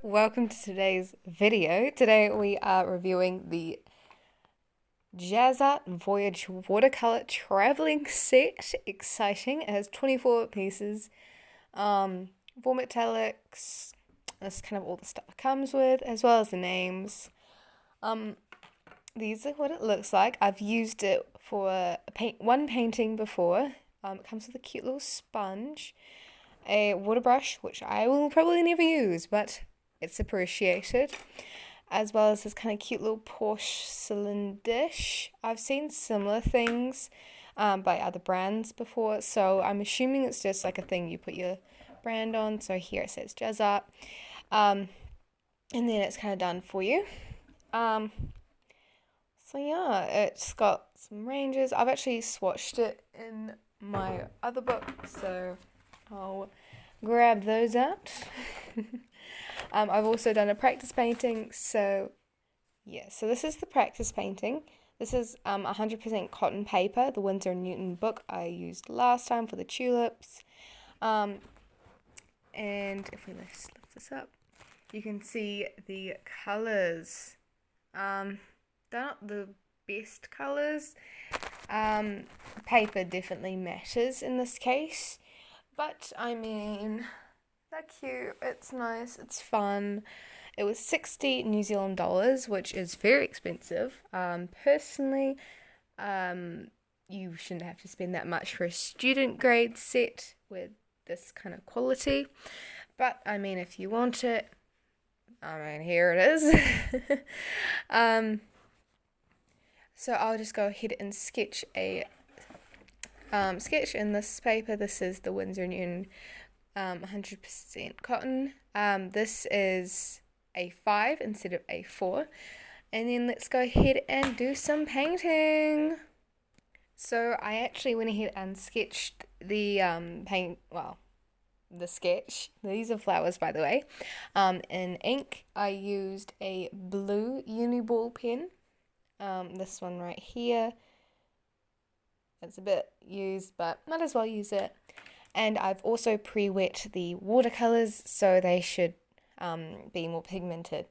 Welcome to today's video. Today we are reviewing the Jasart Voyager Watercolour Travelling Set. Exciting. It has 24 pieces, 4 metallics. That's kind of all the stuff it comes with, as well as the names. These are what it looks like. I've used it for one painting before. It comes with a cute little sponge, a water brush, which I will probably never use, but it's appreciated, as well as this kind of cute little porcelain dish. I've seen similar things by other brands before, so I'm assuming it's just like a thing you put your brand on. So here it says Jasart, and then it's kind of done for you. So yeah, it's got some ranges. I've actually swatched it in my other book, so I'll grab those out. I've also done a practice painting, so yeah, so this is the practice painting. This is 100% cotton paper, the Winsor & Newton book I used last time for the tulips. And if we lift this up, you can see the colours. They're not the best colours. Paper definitely matters in this case, but I mean, they're cute, it's nice, it's fun. It was 60 New Zealand dollars, which is very expensive. Personally, you shouldn't have to spend that much for a student grade set with this kind of quality. But I mean, if you want it, I mean, here it is. So I'll just go ahead and sketch a sketch in this paper. This is the Winsor & Newton 100% cotton. This is A5 instead of A4. And then let's go ahead and do some painting. So I actually went ahead and sketched the the sketch. These are flowers, by the way. In ink, I used a blue uni ball pen. This one right here. It's a bit used, but might as well use it. And I've also pre-wet the watercolors, so they should be more pigmented.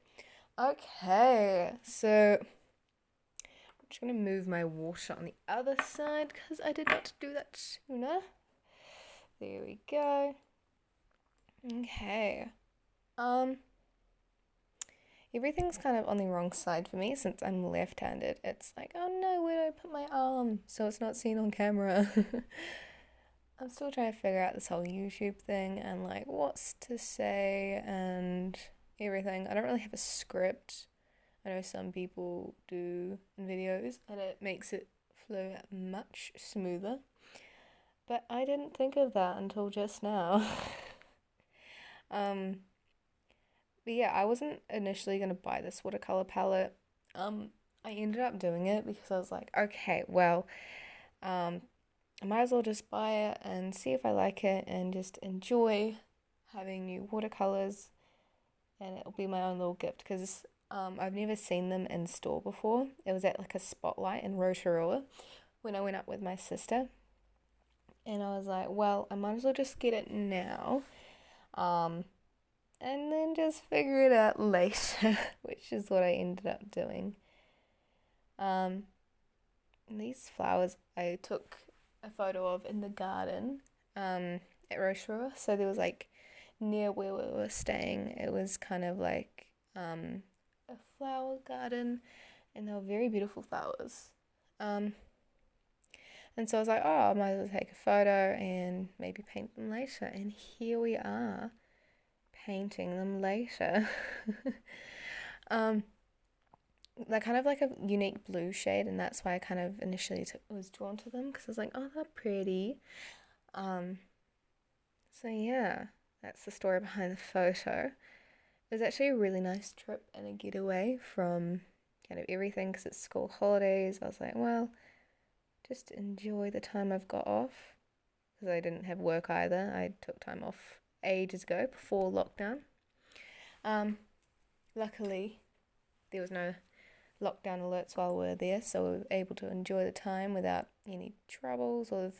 Okay, so I'm just going to move my water on the other side because I did not do that sooner. There we go. Okay. Everything's kind of on the wrong side for me since I'm left-handed. It's like, oh no, where do I put my arm so it's not seen on camera? I'm still trying to figure out this whole YouTube thing and like what's to say and everything. I don't really have a script. I know some people do in videos and it makes it flow much smoother. But I didn't think of that until just now. But yeah, I wasn't initially going to buy this watercolor palette. I ended up doing it because I was like, okay, well, I might as well just buy it and see if I like it and just enjoy having new watercolors. And it'll be my own little gift because I've never seen them in store before. It was at like a spotlight in Rotorua when I went up with my sister. And I was like, well, I might as well just get it now. And then just figure it out later, which is what I ended up doing. These flowers I took a photo of in the garden at Rotorua. So there was like near where we were staying, it was kind of like a flower garden, and they were very beautiful flowers. And so I was like, oh, I might as well take a photo and maybe paint them later. And here we are, painting them later. They're kind of like a unique blue shade, and that's why I kind of initially was drawn to them because I was like, oh, they're pretty. So yeah, that's the story behind the photo. It was actually a really nice trip and a getaway from kind of everything because it's school holidays. I was like, well, just enjoy the time I've got off because I didn't have work either. I took time off ages ago before lockdown. Luckily, there was no lockdown alerts while we were there, so we were able to enjoy the time without any troubles or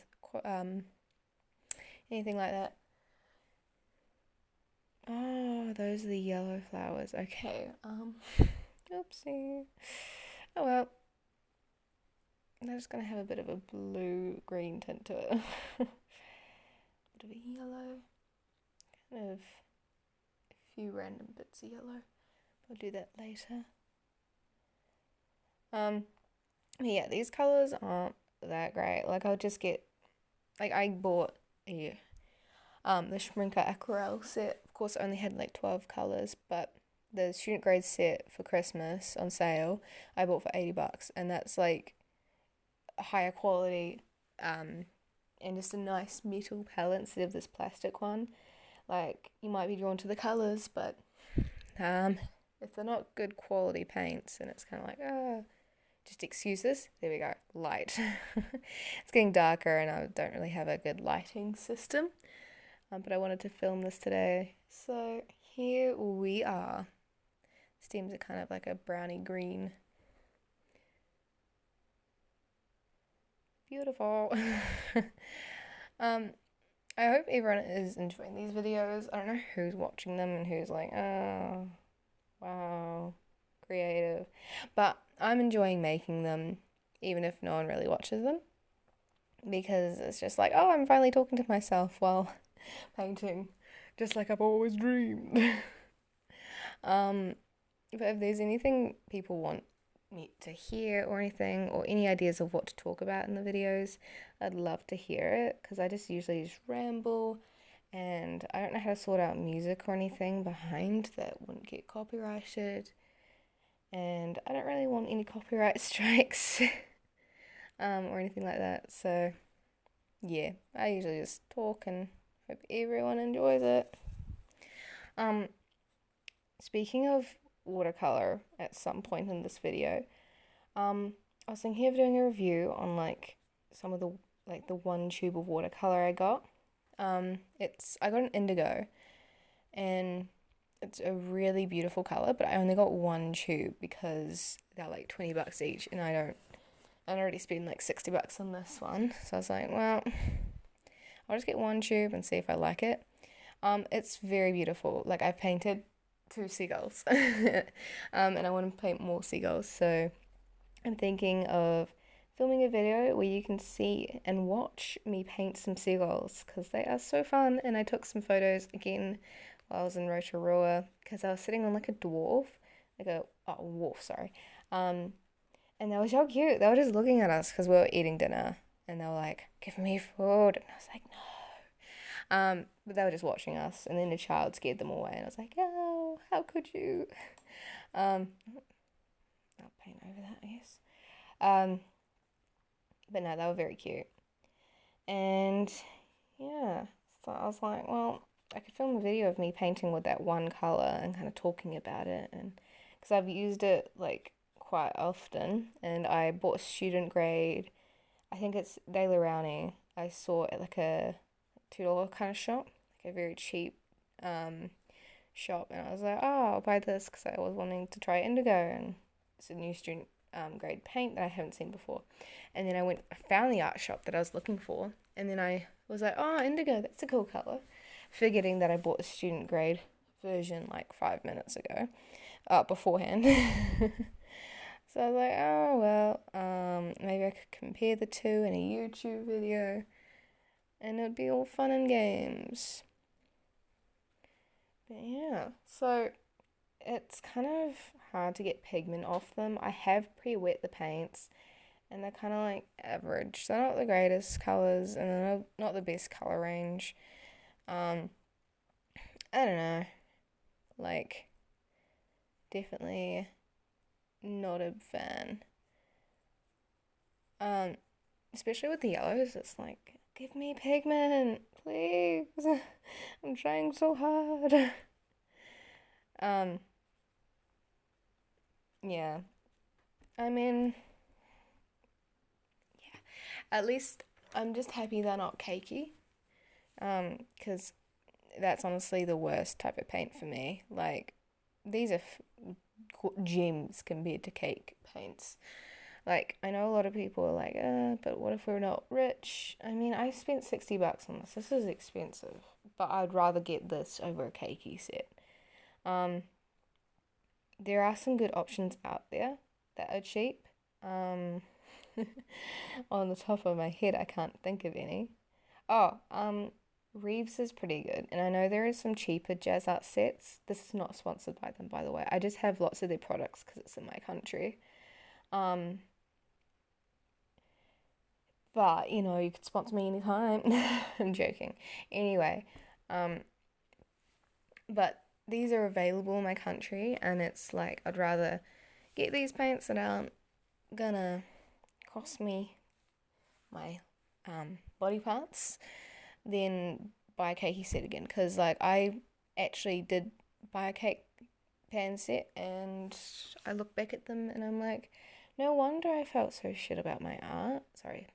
anything like that. Oh, those are the yellow flowers. Okay. Oopsie. Oh well. They're just gonna have a bit of a blue-green tint to it. Bit of a yellow. Kind of a few random bits of yellow. I'll do that later. Yeah, these colours aren't that great. Like I'll just get, like I bought the Schminker Aquarelle set. Of course, it only had like 12 colours, but the student grade set for Christmas on sale I bought for $80, and that's like a higher quality and just a nice metal palette instead of this plastic one. Like you might be drawn to the colours, but if they're not good quality paints, then it's kind of like just excuse this. There we go, light. It's getting darker and I don't really have a good lighting system, but I wanted to film this today, so here we are. Stems are kind of like a browny green. Beautiful. I hope everyone is enjoying these videos. I don't know who's watching them and who's like, oh, wow, creative. But I'm enjoying making them, even if no one really watches them. Because it's just like, oh, I'm finally talking to myself while painting. Just like I've always dreamed. But if there's anything people want me to hear or anything, or any ideas of what to talk about in the videos, I'd love to hear it, because I just usually just ramble and I don't know how to sort out music or anything behind that wouldn't get copyrighted, and I don't really want any copyright strikes or anything like that. So yeah, I usually just talk and hope everyone enjoys it. Speaking of watercolor, at some point in this video, I was thinking of doing a review on like some of the one tube of watercolor I got. I got an indigo, and it's a really beautiful color, but I only got one tube because they're like $20 each, and I'd already spent like $60 on this one, so I was like, well, I'll just get one tube and see if I like it. It's very beautiful. Like I've painted 2 seagulls and I want to paint more seagulls, so I'm thinking of filming a video where you can see and watch me paint some seagulls, because they are so fun. And I took some photos again while I was in Rotorua, because I was sitting on like a wharf, sorry, and they were so cute. They were just looking at us because we were eating dinner, and they were like, give me food, and I was like, no. But they were just watching us, and then a child scared them away, and I was like, oh, how could you? I'll paint over that, I guess. But no, they were very cute. And yeah, so I was like, well, I could film a video of me painting with that one colour and kind of talking about it, and because I've used it like quite often, and I bought a student grade, I think it's De La Rowney. I saw it at like a $2 kind of shop, like a very cheap shop, and I was like, oh, I'll buy this because I was wanting to try indigo, and it's a new student grade paint that I haven't seen before. And then I found the art shop that I was looking for, and then I was like, oh, indigo, that's a cool colour, forgetting that I bought the student grade version like 5 minutes ago, beforehand. So I was like, oh, well, maybe I could compare the two in a YouTube video, and it'd be all fun and games. But yeah, so it's kind of hard to get pigment off them. I have pre-wet the paints, and they're kind of like average. They're not the greatest colours, and they're not the best colour range. I don't know, like, definitely not a fan. Especially with the yellows, it's like, give me pigment, please. I'm trying so hard. Yeah. I mean, yeah. At least I'm just happy they're not cakey. Because that's honestly the worst type of paint for me. Like, these are gems compared to cake paints. Like, I know a lot of people are like, but what if we're not rich? I mean, I spent $60 on this. This is expensive. but I'd rather get this over a keiki set. There are some good options out there that are cheap. On the top of my head, I can't think of any. Reeves is pretty good, and I know there is some cheaper Jasart sets. This is not sponsored by them, by the way. I just have lots of their products because it's in my country. But, you know, you could sponsor me anytime. I'm joking. Anyway, but these are available in my country, and it's like, I'd rather get these paints that aren't gonna cost me my body parts than buy a keiki set again. Because, like, I actually did buy a cake pan set, and I look back at them, and I'm like, no wonder I felt so shit about my art. Sorry,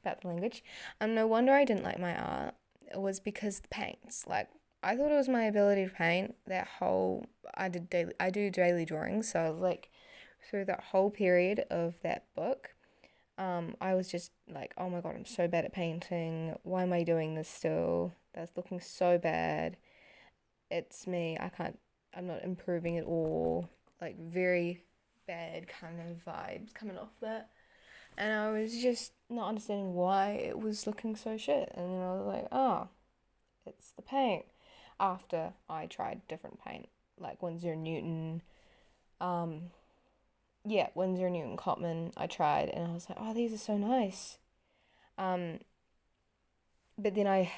about the language. No wonder I didn't like my art. It was because the paints. Like, I thought it was my ability to paint. I do daily drawings, so like through that whole period of that book, I was just like, oh my god, I'm so bad at painting. Why am I doing this still? That's looking so bad. It's me. I'm not improving at all. Like, very bad kind of vibes coming off that. And I was just not understanding why it was looking so shit. And then I was like, oh, it's the paint. After I tried different paint, like Winsor & Newton, Winsor & Newton Cotman, I tried, and I was like, oh, these are so nice. But then I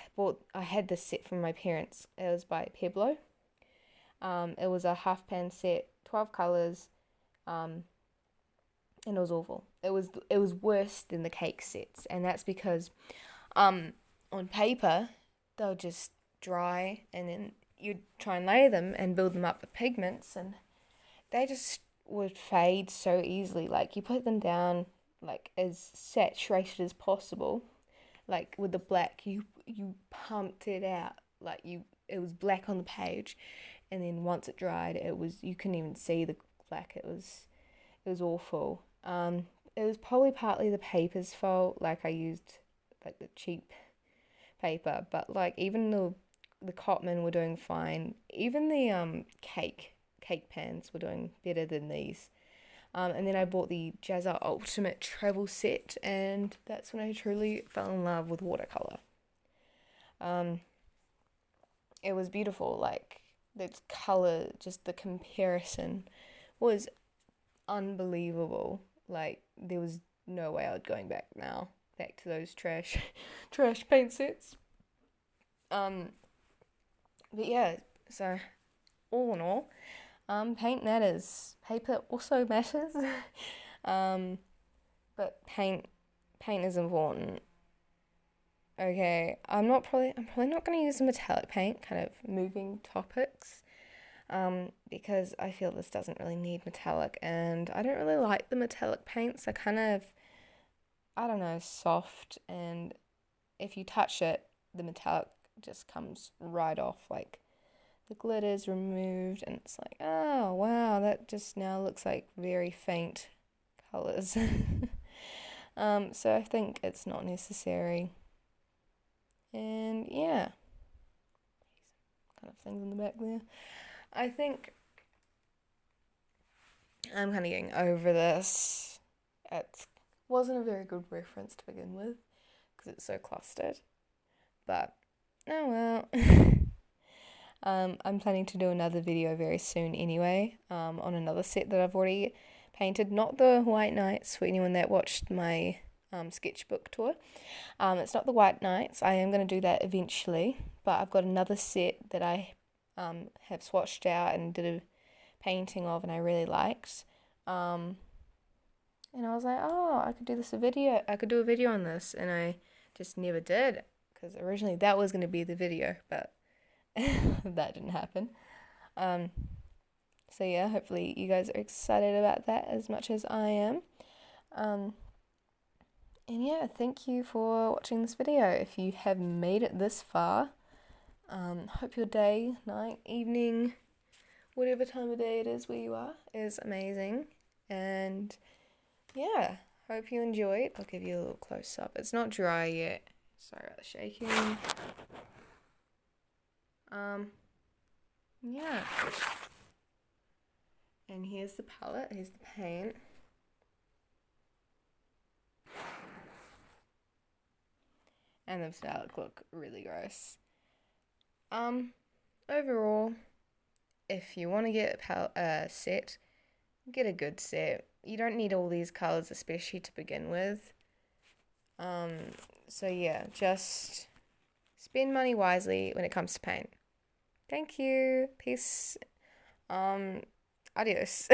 had this set from my parents. It was by Pueblo. It was a half pan set, 12 colours, and it was awful. It was worse than the cake sets, and that's because on paper they'll just dry, and then you'd try and layer them and build them up with pigments, and they just would fade so easily. Like, you put them down like as saturated as possible, like with the black, you pumped it out, like it was black on the page, and then once it dried, you couldn't even see the black. It was awful. It was probably partly the paper's fault. Like, I used like the cheap paper, but like even the Cotman were doing fine. Even the cake pans were doing better than these. And then I bought the Jasart Ultimate Travel Set, and that's when I truly fell in love with watercolour. It was beautiful. Like, the colour, just the comparison was unbelievable. Like, there was no way I was going back to those trash paint sets. But yeah, so all in all, paint matters. Paper also matters. But paint is important. Okay, I'm probably not going to use a metallic paint, kind of moving topics, because I feel this doesn't really need metallic, and I don't really like the metallic paints. They're kind of, I don't know, soft, and if you touch it, the metallic just comes right off. Like, the glitter's removed, and it's like, oh wow, that just now looks like very faint colours. So I think it's not necessary. And yeah, kind of things in the back there. I think I'm kind of getting over this. It wasn't a very good reference to begin with because it's so clustered. But, oh well. I'm planning to do another video very soon anyway, on another set that I've already painted. Not the White Nights, for anyone that watched my sketchbook tour. It's not the White Nights. I am going to do that eventually, but I've got another set that I have swatched out and did a painting of, and I really liked. And I was like, oh, I could do a video on this, and I just never did, because originally that was going to be the video, but that didn't happen. So yeah, hopefully you guys are excited about that as much as I am. And yeah, thank you for watching this video. If you have made it this far, hope your day, night, evening, whatever time of day it is where you are, is amazing. And yeah, hope you enjoyed. I'll give you a little close up. It's not dry yet. Sorry about the shaking. Yeah. And here's the palette, here's the paint. And the metallic look really gross. Overall, if you want to get a set, get a good set. You don't need all these colours, especially to begin with. So yeah, just spend money wisely when it comes to paint. Thank you. Peace. Adios.